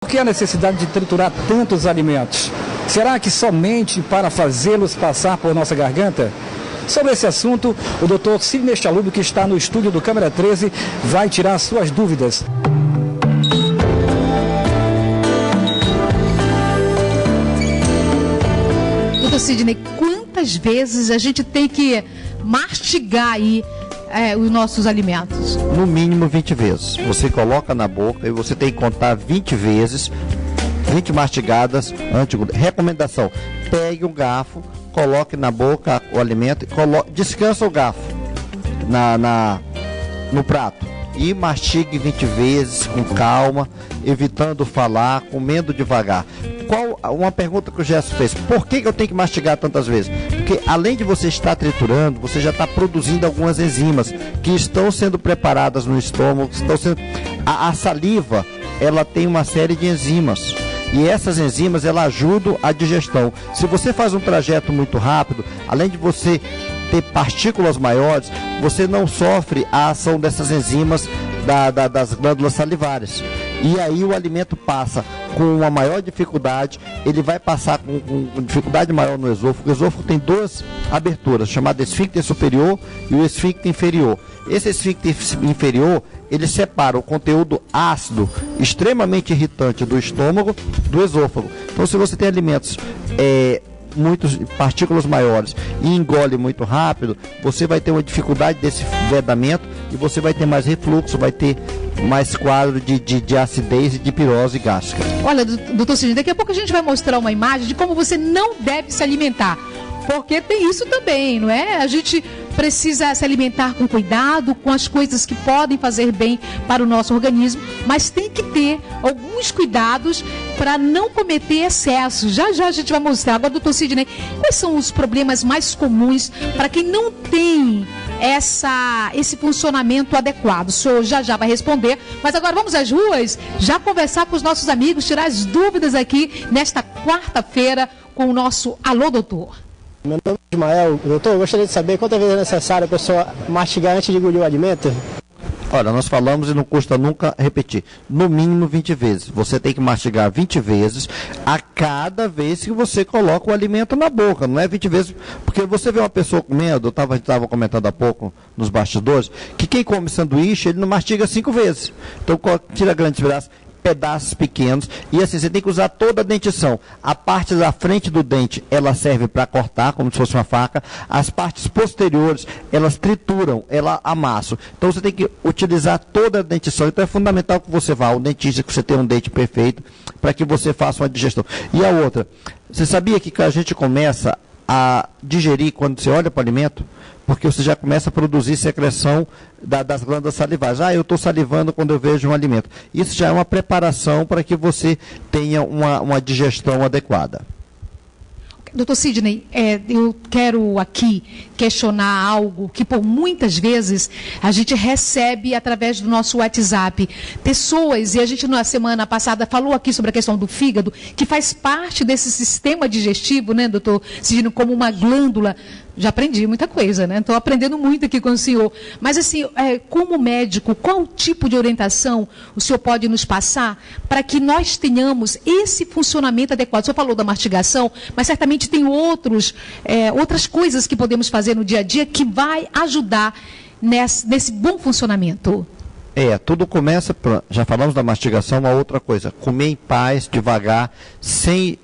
que a necessidade de triturar tantos alimentos? Será que somente para fazê-los passar por nossa garganta? Sobre esse assunto, o Dr. Sidney Chalub, que está no estúdio do Câmara 13, vai tirar suas dúvidas. Dr. Sidney, quantas vezes a gente tem que mastigar aí os nossos alimentos? No mínimo 20 vezes. Você coloca na boca e você tem que contar 20 vezes, 20 mastigadas. Recomendação: pegue o garfo, coloque na boca o alimento, descansa o garfo no prato e mastigue 20 vezes com calma, evitando falar, comendo devagar. Uma pergunta que o Gerson fez: por que eu tenho que mastigar tantas vezes? Porque além de você estar triturando, você já está produzindo algumas enzimas que estão sendo preparadas no estômago, a saliva, ela tem uma série de enzimas. E essas enzimas, elas ajudam a digestão. Se você faz um trajeto muito rápido, além de você ter partículas maiores, você não sofre a ação dessas enzimas das glândulas salivares. E aí o alimento passa com uma maior dificuldade, ele vai passar com dificuldade maior no esôfago. O esôfago tem duas aberturas, chamada esfíncter superior e o esfíncter inferior. Esse esfíncter inferior, ele separa o conteúdo ácido, extremamente irritante do estômago, do esôfago. Então, se você tem alimentos muitas partículas maiores e engole muito rápido, você vai ter uma dificuldade desse vedamento e você vai ter mais refluxo, vai ter mais quadro de acidez e de pirose gástrica. Olha, doutor Sidney, daqui a pouco a gente vai mostrar uma imagem de como você não deve se alimentar, porque tem isso também, não é? A gente precisa se alimentar com cuidado, com as coisas que podem fazer bem para o nosso organismo, mas tem que ter alguns cuidados para não cometer excessos. Já a gente vai mostrar. Agora, doutor Sidney, quais são os problemas mais comuns para quem não tem esse funcionamento adequado? O senhor já vai responder, mas agora vamos às ruas, já conversar com os nossos amigos, tirar as dúvidas aqui nesta quarta-feira com o nosso Alô Doutor. Meu nome é Ismael. Doutor, eu gostaria de saber quantas vezes é necessário a pessoa mastigar antes de engolir o alimento? Olha, nós falamos e não custa nunca repetir. No mínimo 20 vezes. Você tem que mastigar 20 vezes a cada vez que você coloca o alimento na boca. Não é 20 vezes, porque você vê uma pessoa comendo, a gente estava comentando há pouco nos bastidores, que quem come sanduíche, ele não mastiga 5 vezes. Então, tira grandes pedaços pequenos, e assim, você tem que usar toda a dentição. A parte da frente do dente, ela serve para cortar, como se fosse uma faca. As partes posteriores, elas trituram, ela amassam. Então você tem que utilizar toda a dentição. Então é fundamental que você vá ao dentista, que você tenha um dente perfeito, para que você faça uma digestão. E a outra, você sabia que a gente começa a digerir quando você olha para o alimento? Porque você já começa a produzir secreção das glândulas salivares. Eu estou salivando quando eu vejo um alimento. Isso já é uma preparação para que você tenha uma digestão adequada. Doutor Sidney, eu quero aqui questionar algo que por muitas vezes a gente recebe através do nosso WhatsApp. Pessoas, e a gente na semana passada falou aqui sobre a questão do fígado, que faz parte desse sistema digestivo, né, doutor Sidney, como uma glândula. Já aprendi muita coisa, né? Estou aprendendo muito aqui com o senhor. Mas assim, como médico, qual tipo de orientação o senhor pode nos passar para que nós tenhamos esse funcionamento adequado? O senhor falou da mastigação, mas certamente tem outras coisas que podemos fazer no dia a dia que vai ajudar nesse bom funcionamento. Tudo começa, já falamos da mastigação, uma outra coisa, comer em paz, devagar, sem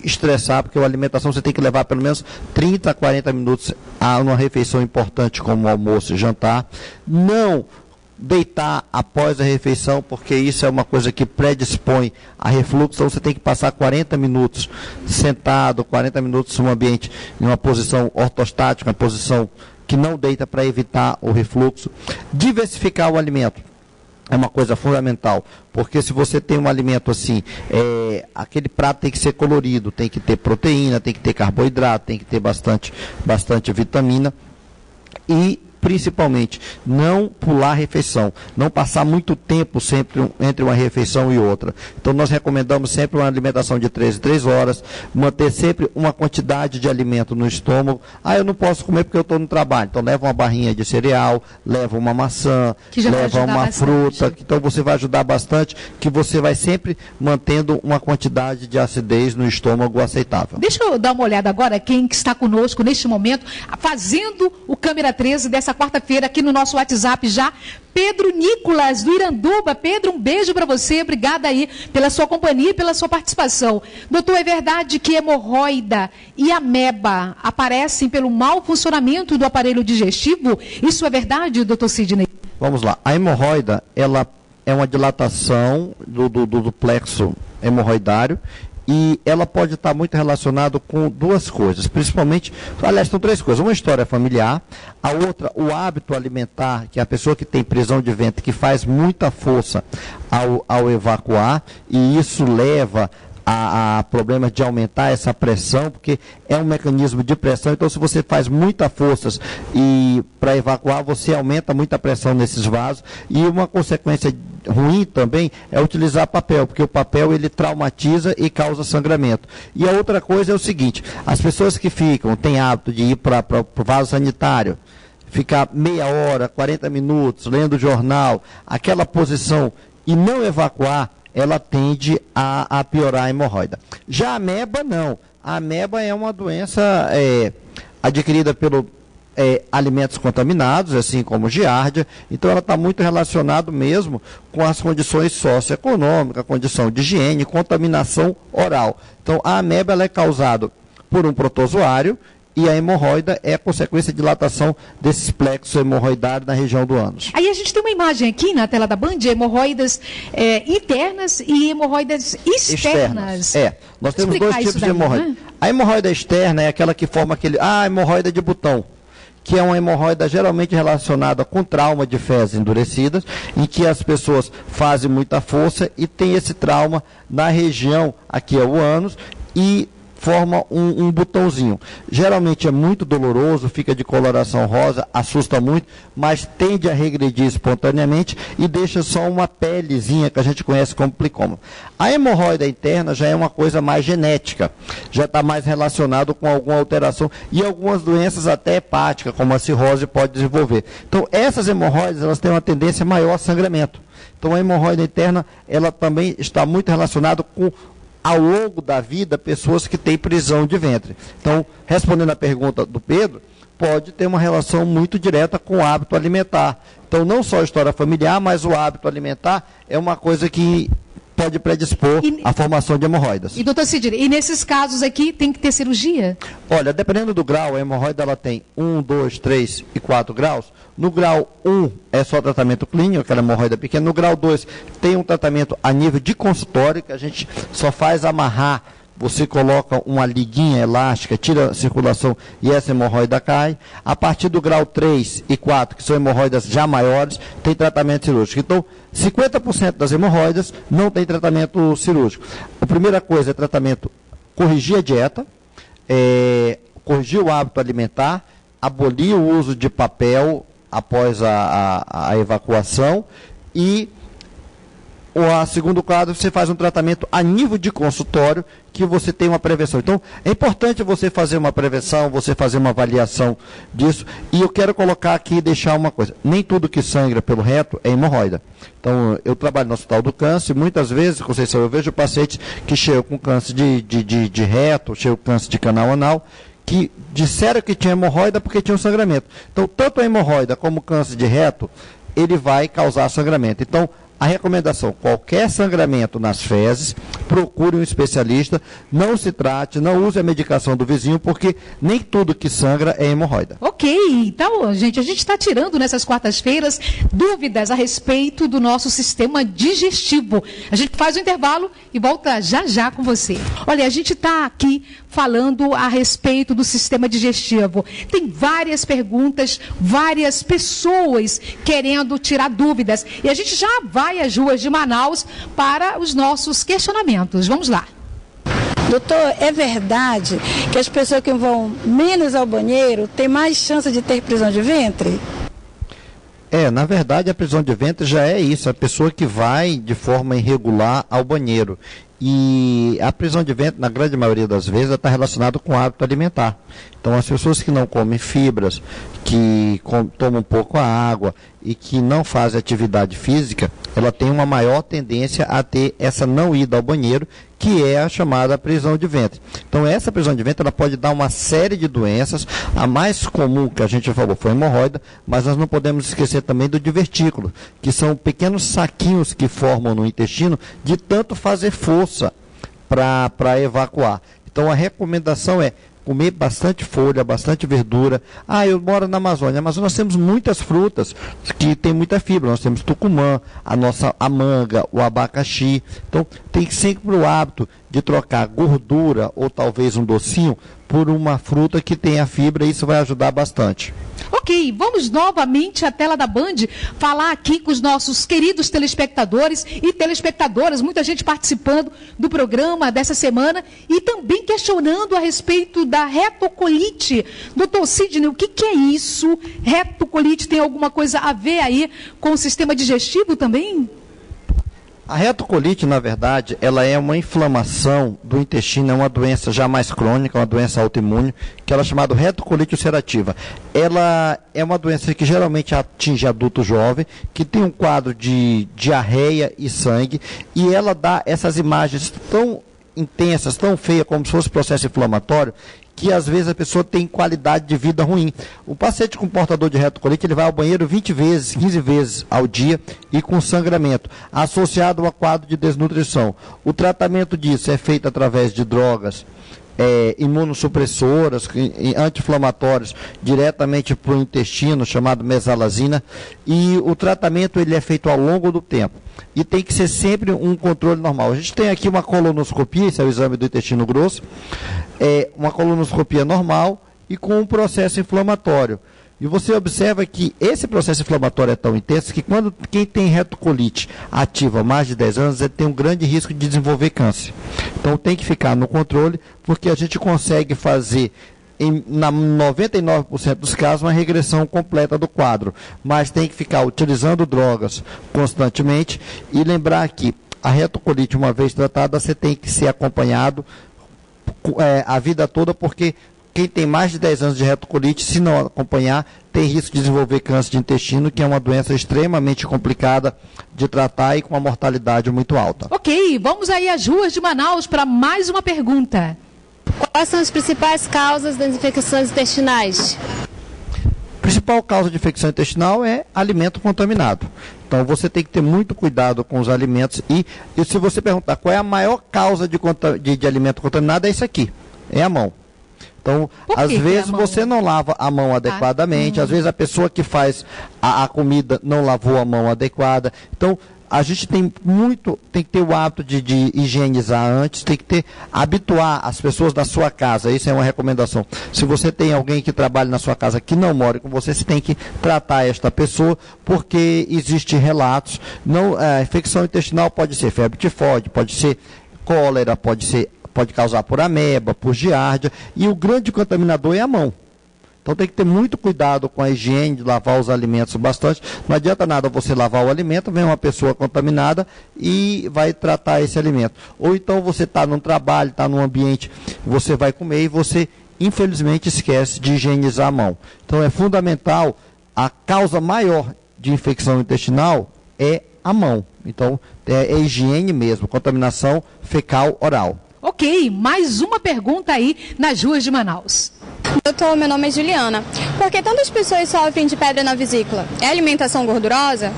estressar, porque a alimentação você tem que levar pelo menos 30 a 40 minutos a uma refeição importante como almoço e jantar. Não deitar após a refeição, porque isso é uma coisa que predispõe a refluxo. Então você tem que passar 40 minutos sentado, 40 minutos em um ambiente, em uma posição ortostática, uma posição que não deita, para evitar o refluxo. Diversificar o alimento é uma coisa fundamental, porque se você tem um alimento assim, aquele prato tem que ser colorido, tem que ter proteína, tem que ter carboidrato, tem que ter bastante vitamina, e principalmente, não pular a refeição, não passar muito tempo sempre entre uma refeição e outra. Então nós recomendamos sempre uma alimentação de 3 em 3 horas, manter sempre uma quantidade de alimento no estômago. Eu não posso comer porque eu estou no trabalho, então leva uma barrinha de cereal, leva uma maçã, leva uma fruta, então você vai ajudar bastante, que você vai sempre mantendo uma quantidade de acidez no estômago aceitável. Deixa eu dar uma olhada agora, quem está conosco neste momento, fazendo o Câmera 13 dessa quarta-feira aqui no nosso WhatsApp já. Pedro Nicolas, do Iranduba. Pedro, um beijo para você, obrigada aí pela sua companhia e pela sua participação. Doutor, é verdade que hemorroida e ameba aparecem pelo mau funcionamento do aparelho digestivo? Isso é verdade, doutor Sidney? Vamos lá, a hemorroida, ela é uma dilatação do plexo hemorroidário, e ela pode estar muito relacionada com 2 coisas, principalmente, aliás, são 3 coisas. Uma, história familiar, a outra, o hábito alimentar, que é a pessoa que tem prisão de ventre, que faz muita força ao evacuar, e isso leva a problemas de aumentar essa pressão, porque é um mecanismo de pressão. Então, se você faz muita força e para evacuar, você aumenta muita pressão nesses vasos. E uma consequência ruim também é utilizar papel, porque o papel ele traumatiza e causa sangramento. E a outra coisa é o seguinte: as pessoas que têm hábito de ir para o vaso sanitário, ficar meia hora, 40 minutos lendo o jornal, aquela posição, e não evacuar, ela tende a piorar a hemorroida. Já a ameba, não. A ameba é uma doença adquirida pelo alimentos contaminados, assim como giardia. Então ela está muito relacionada mesmo com as condições socioeconômicas, condição de higiene, contaminação oral. Então a ameba ela é causada por um protozoário, e a hemorroida é a consequência de dilatação desses plexos hemorroidários na região do ânus. Aí a gente tem uma imagem aqui na tela da Band, hemorroidas internas e hemorroidas externas. Nós temos 2 tipos de hemorroida. Né? A hemorroida externa é aquela que forma hemorroida de botão, que é uma hemorroida geralmente relacionada com trauma de fezes endurecidas, em que as pessoas fazem muita força e tem esse trauma na região, aqui é o ânus, e forma um botãozinho. Geralmente é muito doloroso, fica de coloração rosa, assusta muito, mas tende a regredir espontaneamente e deixa só uma pelezinha que a gente conhece como plicoma. A hemorroida interna já é uma coisa mais genética, já está mais relacionado com alguma alteração e algumas doenças até hepáticas, como a cirrose, pode desenvolver. Então, essas hemorroidas, elas têm uma tendência maior a sangramento. Então, a hemorroida interna, ela também está muito relacionada com, ao longo da vida, pessoas que têm prisão de ventre. Então, respondendo à pergunta do Pedro, pode ter uma relação muito direta com o hábito alimentar. Então, não só a história familiar, mas o hábito alimentar é uma coisa que pode predispor à formação de hemorroidas. E, doutor Sidney, e nesses casos aqui tem que ter cirurgia? Olha, dependendo do grau, a hemorroida ela tem 1, 2, 3 e 4 graus. No grau 1 é só tratamento clínico, aquela hemorroida pequena. No grau 2 tem um tratamento a nível de consultório, que a gente só faz amarrar. Você coloca uma liguinha elástica, tira a circulação e essa hemorroida cai. A partir do grau 3 e 4, que são hemorroidas já maiores, tem tratamento cirúrgico. Então, 50% das hemorroidas não tem tratamento cirúrgico. A primeira coisa é tratamento, corrigir a dieta, corrigir o hábito alimentar, abolir o uso de papel após a evacuação e o segundo quadro, você faz um tratamento a nível de consultório, que você tem uma prevenção. Então, é importante você fazer uma prevenção, você fazer uma avaliação disso. E eu quero colocar aqui e deixar uma coisa. Nem tudo que sangra pelo reto é hemorroida. Então, eu trabalho no Hospital do Câncer, muitas vezes, Conceição, eu vejo pacientes que chegam com câncer de reto, chegam com câncer de canal anal, que disseram que tinha hemorroida porque tinha um sangramento. Então, tanto a hemorroida como o câncer de reto, ele vai causar sangramento. Então, a recomendação, qualquer sangramento nas fezes, procure um especialista, não se trate, não use a medicação do vizinho, porque nem tudo que sangra é hemorroida. Ok, então, gente, a gente está tirando nessas quartas-feiras dúvidas a respeito do nosso sistema digestivo. A gente faz o intervalo e volta já já com você. Olha, a gente está aqui falando a respeito do sistema digestivo. Tem várias perguntas, várias pessoas querendo tirar dúvidas. E a gente já vai às ruas de Manaus para os nossos questionamentos. Vamos lá. Doutor, é verdade que as pessoas que vão menos ao banheiro têm mais chance de ter prisão de ventre? Na verdade, a prisão de ventre já é isso, a pessoa que vai de forma irregular ao banheiro. E a prisão de ventre, na grande maioria das vezes, está relacionada com o hábito alimentar. Então, as pessoas que não comem fibras, que tomam pouco a água e que não fazem atividade física, ela tem uma maior tendência a ter essa não ida ao banheiro, que é a chamada prisão de ventre. Então, essa prisão de ventre ela pode dar uma série de doenças. A mais comum que a gente falou foi a hemorroida, mas nós não podemos esquecer também do divertículo, que são pequenos saquinhos que formam no intestino de tanto fazer força para evacuar. Então, a recomendação é comer bastante folha, bastante verdura. Eu moro na Amazônia. Na Amazônia nós temos muitas frutas que tem muita fibra. Nós temos tucumã, a manga, o abacaxi. Então, tem sempre o hábito de trocar gordura ou talvez um docinho por uma fruta que tenha fibra, e isso vai ajudar bastante. Ok, vamos novamente à tela da Band falar aqui com os nossos queridos telespectadores e telespectadoras, muita gente participando do programa dessa semana e também questionando a respeito da retocolite. Doutor Sidney, o que é isso? Retocolite tem alguma coisa a ver aí com o sistema digestivo também? A retocolite, na verdade, ela é uma inflamação do intestino, é uma doença já mais crônica, uma doença autoimune, que ela é chamada retocolite ulcerativa. Ela é uma doença que geralmente atinge adulto jovem, que tem um quadro de diarreia e sangue, e ela dá essas imagens tão intensas, tão feias, como se fosse processo inflamatório, que às vezes a pessoa tem qualidade de vida ruim. O paciente com portador de retocolite, ele vai ao banheiro 20 vezes, 15 vezes ao dia e com sangramento, associado a quadro de desnutrição. O tratamento disso é feito através de drogas imunossupressoras, anti-inflamatórios, diretamente para o intestino, chamado mesalazina, e o tratamento ele é feito ao longo do tempo. E tem que ser sempre um controle normal. A gente tem aqui uma colonoscopia, esse é o exame do intestino grosso, uma colonoscopia normal e com um processo inflamatório. E você observa que esse processo inflamatório é tão intenso que quando quem tem retocolite ativa há mais de 10 anos, ele tem um grande risco de desenvolver câncer. Então tem que ficar no controle, porque a gente consegue fazer, na 99% dos casos, uma regressão completa do quadro. Mas tem que ficar utilizando drogas constantemente e lembrar que a retocolite, uma vez tratada, você tem que ser acompanhado a vida toda, porque quem tem mais de 10 anos de retocolite, se não acompanhar, tem risco de desenvolver câncer de intestino, que é uma doença extremamente complicada de tratar e com uma mortalidade muito alta. Ok, vamos aí às ruas de Manaus para mais uma pergunta. Quais são as principais causas das infecções intestinais? A principal causa de infecção intestinal é alimento contaminado. Então você tem que ter muito cuidado com os alimentos e se você perguntar qual é a maior causa de alimento contaminado, é isso aqui, é a mão. Então, às vezes você não lava a mão adequadamente, às vezes a pessoa que faz a comida não lavou a mão adequada. Então, a gente tem que ter o hábito de higienizar antes, tem que habituar as pessoas da sua casa, isso é uma recomendação. Se você tem alguém que trabalha na sua casa que não mora com você, você tem que tratar esta pessoa, porque existem relatos, a infecção intestinal pode ser febre tifoide, pode ser cólera, pode causar por ameba, por giardia, e o grande contaminador é a mão. Então tem que ter muito cuidado com a higiene, de lavar os alimentos bastante. Não adianta nada você lavar o alimento, vem uma pessoa contaminada e vai tratar esse alimento. Ou então você está num trabalho, está num ambiente, você vai comer e você, infelizmente, esquece de higienizar a mão. Então é fundamental, a causa maior de infecção intestinal é a mão. Então é higiene mesmo, contaminação fecal oral. Ok, mais uma pergunta aí nas ruas de Manaus. Doutor, meu nome é Juliana. Por que tantas pessoas sofrem de pedra na vesícula? É alimentação gordurosa?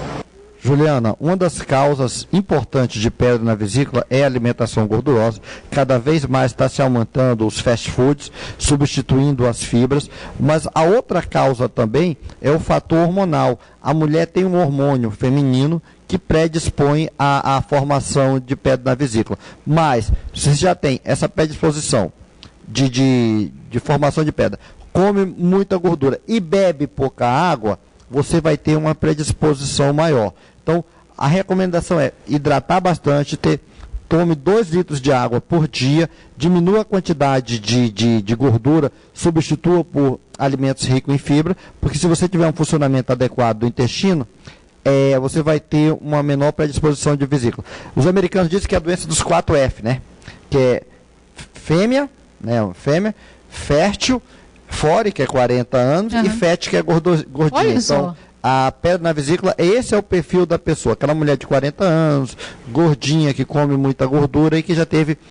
Juliana, uma das causas importantes de pedra na vesícula é a alimentação gordurosa. Cada vez mais está se aumentando os fast foods, substituindo as fibras. Mas a outra causa também é o fator hormonal. A mulher tem um hormônio feminino que predispõe à formação de pedra na vesícula. Mas, se você já tem essa predisposição de formação de pedra, come muita gordura e bebe pouca água, você vai ter uma predisposição maior. Então, a recomendação é hidratar bastante, ter tome 2 litros de água por dia, diminua a quantidade de gordura, substitua por alimentos ricos em fibra, porque se você tiver um funcionamento adequado do intestino, você vai ter uma menor predisposição de vesícula. Os americanos dizem que é a doença dos 4F, né? Que é fêmea, fértil, fore, que é 40 anos, e fat, que é gordinha. Então, a pedra na vesícula, esse é o perfil da pessoa. Aquela mulher de 40 anos, gordinha, que come muita gordura e que já teve